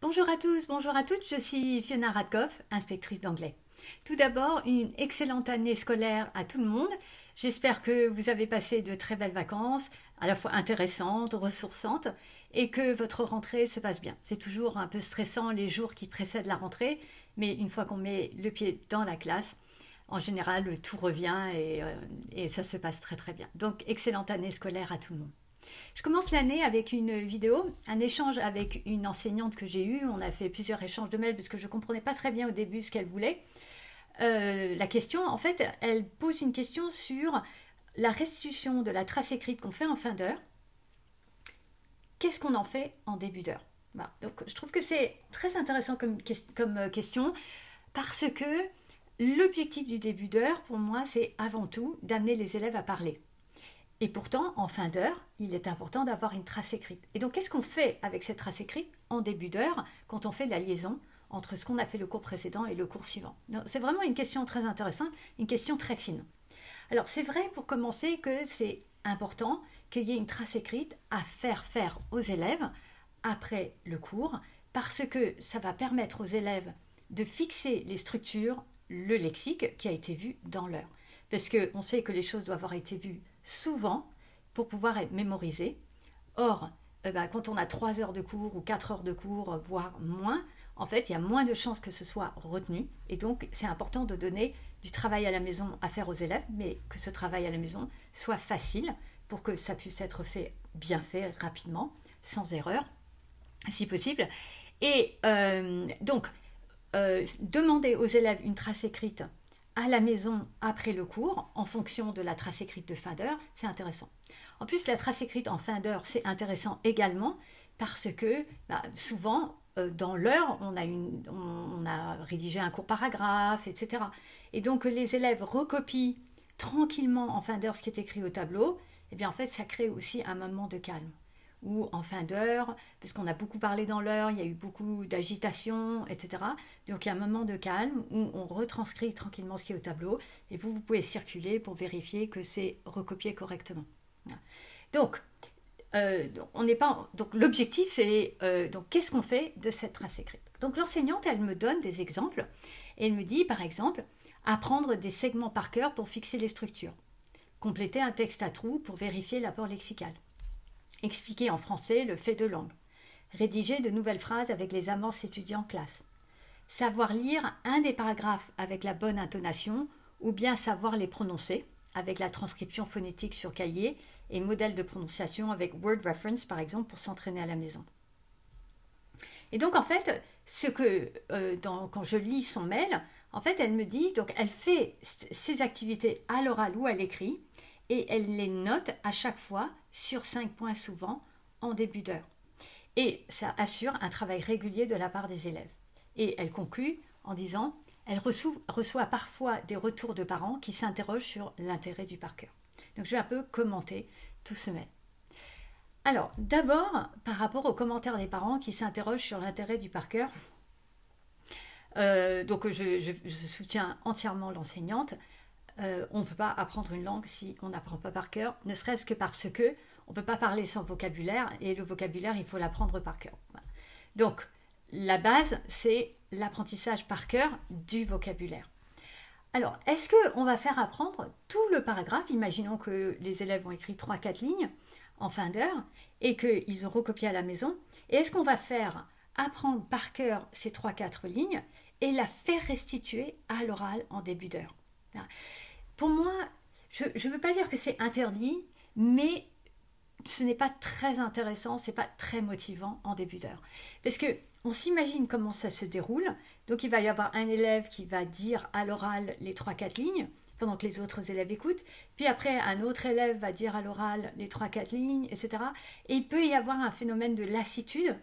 Bonjour à tous, bonjour à toutes, je suis Fiona Radkoff, inspectrice d'anglais. Tout d'abord, une excellente année scolaire à tout le monde. J'espère que vous avez passé de très belles vacances, à la fois intéressantes, ressourçantes, et que votre rentrée se passe bien. C'est toujours un peu stressant les jours qui précèdent la rentrée, mais une fois qu'on met le pied dans la classe, en général, tout revient et ça se passe très très bien. Donc, excellente année scolaire à tout le monde. Je commence l'année avec une vidéo, un échange avec une enseignante que j'ai eue. On a fait plusieurs échanges de mails parce que je ne comprenais pas très bien au début ce qu'elle voulait. La question, en fait, elle pose une question sur la restitution de la trace écrite qu'on fait en fin d'heure. Qu'est-ce qu'on en fait en début d'heure? Voilà. Donc, je trouve que c'est très intéressant comme question parce que l'objectif du début d'heure, pour moi, c'est avant tout d'amener les élèves à parler. Et pourtant, en fin d'heure, il est important d'avoir une trace écrite. Et donc, qu'est-ce qu'on fait avec cette trace écrite en début d'heure quand on fait la liaison entre ce qu'on a fait le cours précédent et le cours suivant? C'est vraiment une question très intéressante, une question très fine. Alors, c'est vrai pour commencer que c'est important qu'il y ait une trace écrite à faire aux élèves après le cours, parce que ça va permettre aux élèves de fixer les structures, le lexique qui a été vu dans l'heure. Parce qu'on sait que les choses doivent avoir été vues souvent pour pouvoir être mémorisées. Or, quand on a 3 heures de cours ou 4 heures de cours, voire moins, en fait, il y a moins de chances que ce soit retenu. Et donc, c'est important de donner du travail à la maison à faire aux élèves, mais que ce travail à la maison soit facile pour que ça puisse être fait, bien fait, rapidement, sans erreur, si possible. Et demander aux élèves une trace écrite à la maison après le cours, en fonction de la trace écrite de fin d'heure, c'est intéressant. En plus, la trace écrite en fin d'heure, c'est intéressant également parce que souvent, dans l'heure, on a rédigé un court paragraphe, etc. Et donc, les élèves recopient tranquillement en fin d'heure ce qui est écrit au tableau, et bien en fait, ça crée aussi un moment de calme. Ou en fin d'heure, parce qu'on a beaucoup parlé dans l'heure, il y a eu beaucoup d'agitation, etc. Donc il y a un moment de calme où on retranscrit tranquillement ce qui est au tableau et vous pouvez circuler pour vérifier que c'est recopié correctement. Voilà. Donc, on n'est pas. Donc l'objectif c'est donc qu'est-ce qu'on fait de cette trace écrite. Donc l'enseignante elle me donne des exemples et elle me dit par exemple apprendre des segments par cœur pour fixer les structures, compléter un texte à trous pour vérifier l'apport lexical, expliquer en français le fait de langue, rédiger de nouvelles phrases avec les amorces étudiées en classe, savoir lire un des paragraphes avec la bonne intonation ou bien savoir les prononcer avec la transcription phonétique sur cahier et modèle de prononciation avec Word Reference par exemple pour s'entraîner à la maison. Et donc en fait, quand je lis son mail, en fait elle me dit, donc elle fait ses activités à l'oral ou à l'écrit et elle les note à chaque fois sur 5 points souvent en début d'heure. Et ça assure un travail régulier de la part des élèves. Et elle conclut en disant elle reçoit parfois des retours de parents qui s'interrogent sur l'intérêt du par cœur. Donc je vais un peu commenter tout ce mail. Alors, d'abord, par rapport aux commentaires des parents qui s'interrogent sur l'intérêt du par cœur, donc je soutiens entièrement l'enseignante. On ne peut pas apprendre une langue si on n'apprend pas par cœur, ne serait-ce que parce que on ne peut pas parler sans vocabulaire et le vocabulaire, il faut l'apprendre par cœur. Donc, la base, c'est l'apprentissage par cœur du vocabulaire. Alors, est-ce qu'on va faire apprendre tout le paragraphe? Imaginons que les élèves ont écrit 3-4 lignes en fin d'heure et qu'ils ont recopié à la maison. Et est-ce qu'on va faire apprendre par cœur ces 3-4 lignes et la faire restituer à l'oral en début d'heure? Pour moi, je ne veux pas dire que c'est interdit, mais ce n'est pas très intéressant, ce n'est pas très motivant en début d'heure. Parce que on s'imagine comment ça se déroule. Donc il va y avoir un élève qui va dire à l'oral les 3-4 lignes, pendant que les autres élèves écoutent. Puis après, un autre élève va dire à l'oral les 3-4 lignes, etc. Et il peut y avoir un phénomène de lassitude,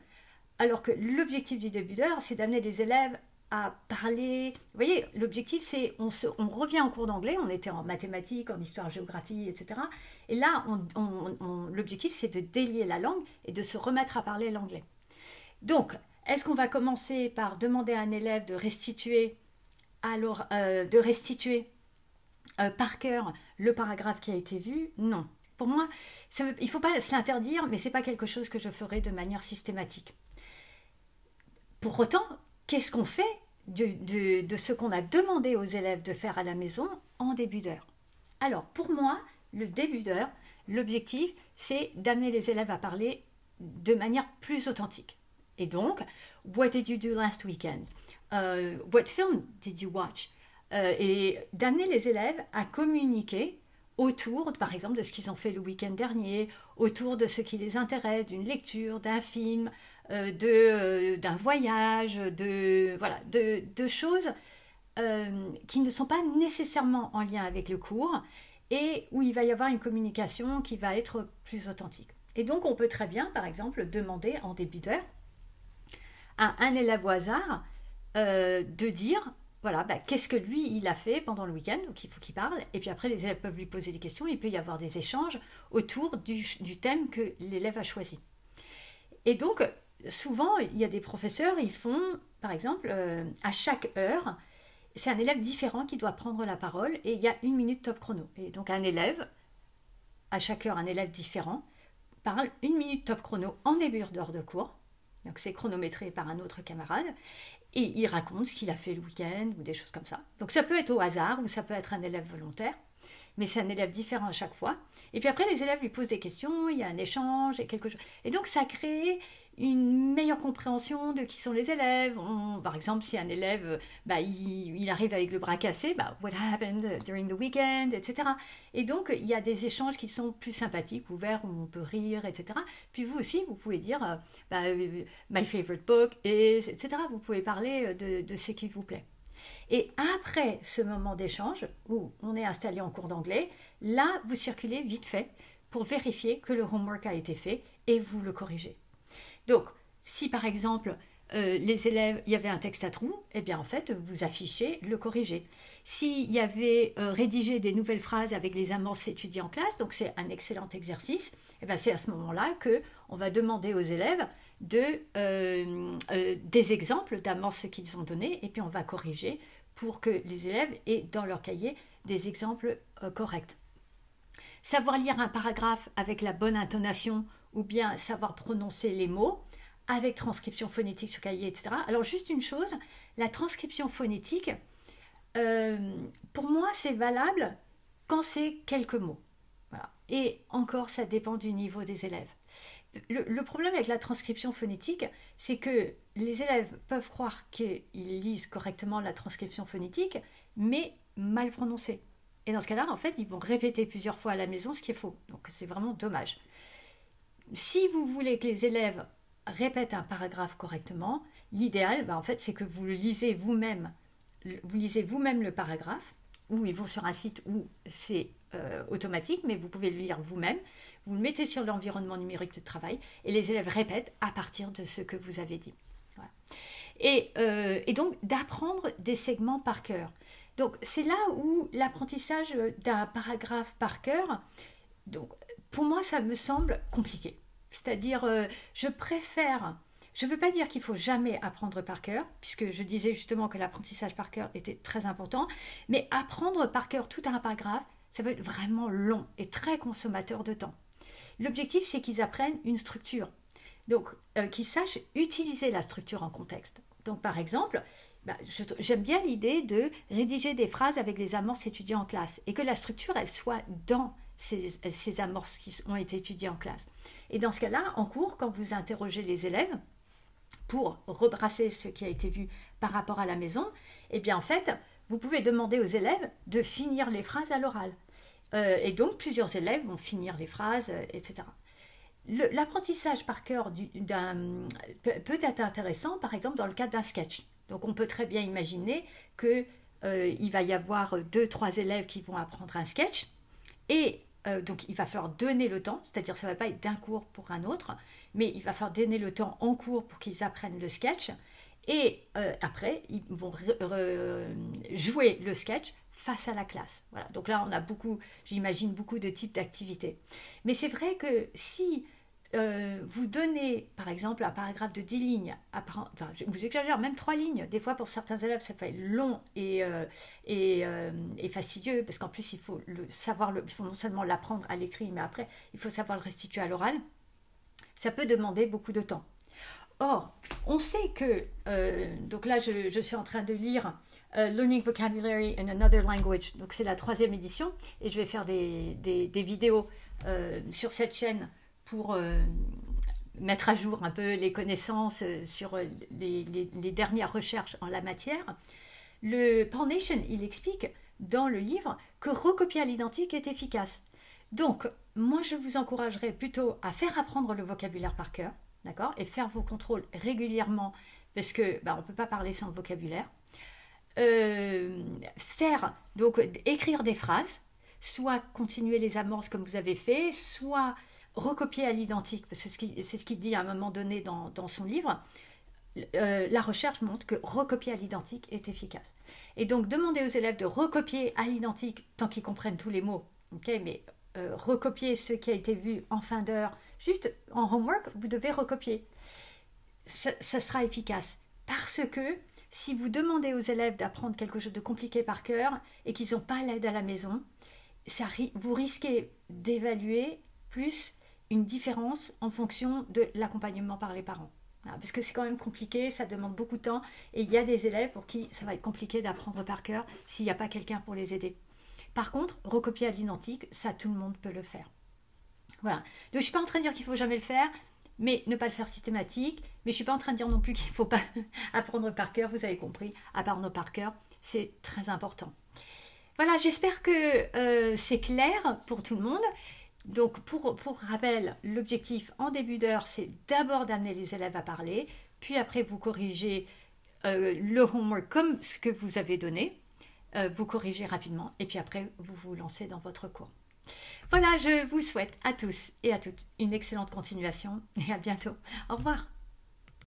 alors que l'objectif du début d'heure, c'est d'amener les élèves à parler. Vous voyez, l'objectif, c'est on revient en cours d'anglais, on était en mathématiques, en histoire, géographie, etc. Et là, l'objectif, c'est de délier la langue et de se remettre à parler l'anglais. Donc, est-ce qu'on va commencer par demander à un élève de restituer, par cœur le paragraphe qui a été vu? Non. Pour moi, il ne faut pas se l'interdire, mais ce n'est pas quelque chose que je ferai de manière systématique. Pour autant, qu'est-ce qu'on fait de ce qu'on a demandé aux élèves de faire à la maison en début d'heure? Alors, pour moi, le début d'heure, l'objectif, c'est d'amener les élèves à parler de manière plus authentique. Et donc, what did you do last weekend? What film did you watch? Et d'amener les élèves à communiquer autour, par exemple, de ce qu'ils ont fait le week-end dernier, autour de ce qui les intéresse, d'une lecture, d'un film, d'un voyage, de choses qui ne sont pas nécessairement en lien avec le cours et où il va y avoir une communication qui va être plus authentique. Et donc, on peut très bien, par exemple, demander en début d'heure à un élève au hasard de dire, voilà, qu'est-ce que lui, il a fait pendant le week-end, donc il faut qu'il parle, et puis après, les élèves peuvent lui poser des questions, il peut y avoir des échanges autour du thème que l'élève a choisi. Et donc, souvent, il y a des professeurs, ils font, par exemple, à chaque heure, c'est un élève différent qui doit prendre la parole, et il y a 1 minute top chrono. Et donc, un élève, à chaque heure, un élève différent, parle 1 minute top chrono en début d'heure de cours, donc c'est chronométré par un autre camarade, et il raconte ce qu'il a fait le week-end ou des choses comme ça. Donc ça peut être au hasard ou ça peut être un élève volontaire, mais c'est un élève différent à chaque fois. Et puis après, les élèves lui posent des questions, il y a un échange et quelque chose. Et donc ça crée une meilleure compréhension de qui sont les élèves. Par exemple, si un élève, il arrive avec le bras cassé, what happened during the weekend, etc. Et donc, il y a des échanges qui sont plus sympathiques, ouverts, où on peut rire, etc. Puis vous aussi, vous pouvez dire, my favorite book is, etc. Vous pouvez parler de ce qui vous plaît. Et après ce moment d'échange, où on est installé en cours d'anglais, là, vous circulez vite fait pour vérifier que le homework a été fait et vous le corrigez. Donc, si par exemple, les élèves, il y avait un texte à trous, eh bien en fait, vous affichez le corrigé. S'il y avait rédigé des nouvelles phrases avec les amorces étudiées en classe, donc c'est un excellent exercice, eh bien c'est à ce moment-là qu'on va demander aux élèves des exemples d'amorces qu'ils ont données, et puis on va corriger pour que les élèves aient dans leur cahier des exemples corrects. Savoir lire un paragraphe avec la bonne intonation ou bien savoir prononcer les mots avec transcription phonétique sur cahier, etc. Alors juste une chose, la transcription phonétique, pour moi c'est valable quand c'est quelques mots. Voilà. Et encore, ça dépend du niveau des élèves. Le problème avec la transcription phonétique, c'est que les élèves peuvent croire qu'ils lisent correctement la transcription phonétique, mais mal prononcée. Et dans ce cas-là, en fait, ils vont répéter plusieurs fois à la maison ce qu'il faut. Donc c'est vraiment dommage. Si vous voulez que les élèves répètent un paragraphe correctement, l'idéal, en fait, c'est que vous lisez vous-même le paragraphe, ou ils vont sur un site où c'est automatique, mais vous pouvez le lire vous-même. Vous le mettez sur l'environnement numérique de travail et les élèves répètent à partir de ce que vous avez dit. Voilà. Et donc d'apprendre des segments par cœur. Donc c'est là où l'apprentissage d'un paragraphe par cœur, donc pour moi ça me semble compliqué. C'est-à-dire je ne veux pas dire qu'il faut jamais apprendre par cœur, puisque je disais justement que l'apprentissage par cœur était très important, mais apprendre par cœur tout un paragraphe, ça peut être vraiment long et très consommateur de temps. L'objectif, c'est qu'ils apprennent une structure, donc qu'ils sachent utiliser la structure en contexte. Donc par exemple, j'aime bien l'idée de rédiger des phrases avec les amorces étudiées en classe et que la structure, elle soit dans ces amorces qui ont été étudiées en classe. Et dans ce cas-là, en cours, quand vous interrogez les élèves pour rebrasser ce qui a été vu par rapport à la maison, eh bien en fait, vous pouvez demander aux élèves de finir les phrases à l'oral. Et donc, plusieurs élèves vont finir les phrases, etc. L'apprentissage par cœur peut être intéressant, par exemple, dans le cadre d'un sketch. Donc, on peut très bien imaginer qu'il va y avoir 2-3 élèves qui vont apprendre un sketch. Et donc, il va falloir donner le temps, c'est-à-dire ça ne va pas être d'un cours pour un autre, mais il va falloir donner le temps en cours pour qu'ils apprennent le sketch. Et après, ils vont jouer le sketch face à la classe. Voilà. Donc là, on a j'imagine beaucoup de types d'activités. Mais c'est vrai que si vous donnez, par exemple, un paragraphe de 10 lignes, vous exagérez, même 3 lignes, des fois pour certains élèves, ça peut être long et fastidieux, parce qu'en plus, il faut non seulement l'apprendre à l'écrit, mais après, il faut savoir le restituer à l'oral. Ça peut demander beaucoup de temps. Or, on sait que, donc là je suis en train de lire Learning Vocabulary in Another Language, donc c'est la 3e édition, et je vais faire des vidéos sur cette chaîne pour mettre à jour un peu les connaissances sur les dernières recherches en la matière. Le Paul Nation, il explique dans le livre que recopier à l'identique est efficace. Donc, moi je vous encouragerais plutôt à faire apprendre le vocabulaire par cœur, d'accord, et faire vos contrôles régulièrement, parce que on ne peut pas parler sans vocabulaire. Donc écrire des phrases, soit continuer les amorces comme vous avez fait, soit recopier à l'identique, parce que c'est ce qu'il dit à un moment donné dans son livre. La recherche montre que recopier à l'identique est efficace. Et donc demander aux élèves de recopier à l'identique tant qu'ils comprennent tous les mots, okay, mais recopier ce qui a été vu en fin d'heure, juste en homework, vous devez recopier. Ça sera efficace, parce que si vous demandez aux élèves d'apprendre quelque chose de compliqué par cœur et qu'ils n'ont pas l'aide à la maison, vous risquez d'évaluer plus une différence en fonction de l'accompagnement par les parents. Parce que c'est quand même compliqué, ça demande beaucoup de temps, et il y a des élèves pour qui ça va être compliqué d'apprendre par cœur s'il n'y a pas quelqu'un pour les aider. Par contre, recopier à l'identique, ça tout le monde peut le faire. Voilà. Donc je ne suis pas en train de dire qu'il ne faut jamais le faire, mais ne pas le faire systématique. Mais je ne suis pas en train de dire non plus qu'il ne faut pas apprendre par cœur, vous avez compris, apprendre par cœur, c'est très important. Voilà, j'espère que c'est clair pour tout le monde. Donc pour rappel, l'objectif en début d'heure, c'est d'abord d'amener les élèves à parler, puis après vous corrigez le homework comme ce que vous avez donné, vous corrigez rapidement, et puis après vous vous lancez dans votre cours. Voilà, je vous souhaite à tous et à toutes une excellente continuation et à bientôt. Au revoir.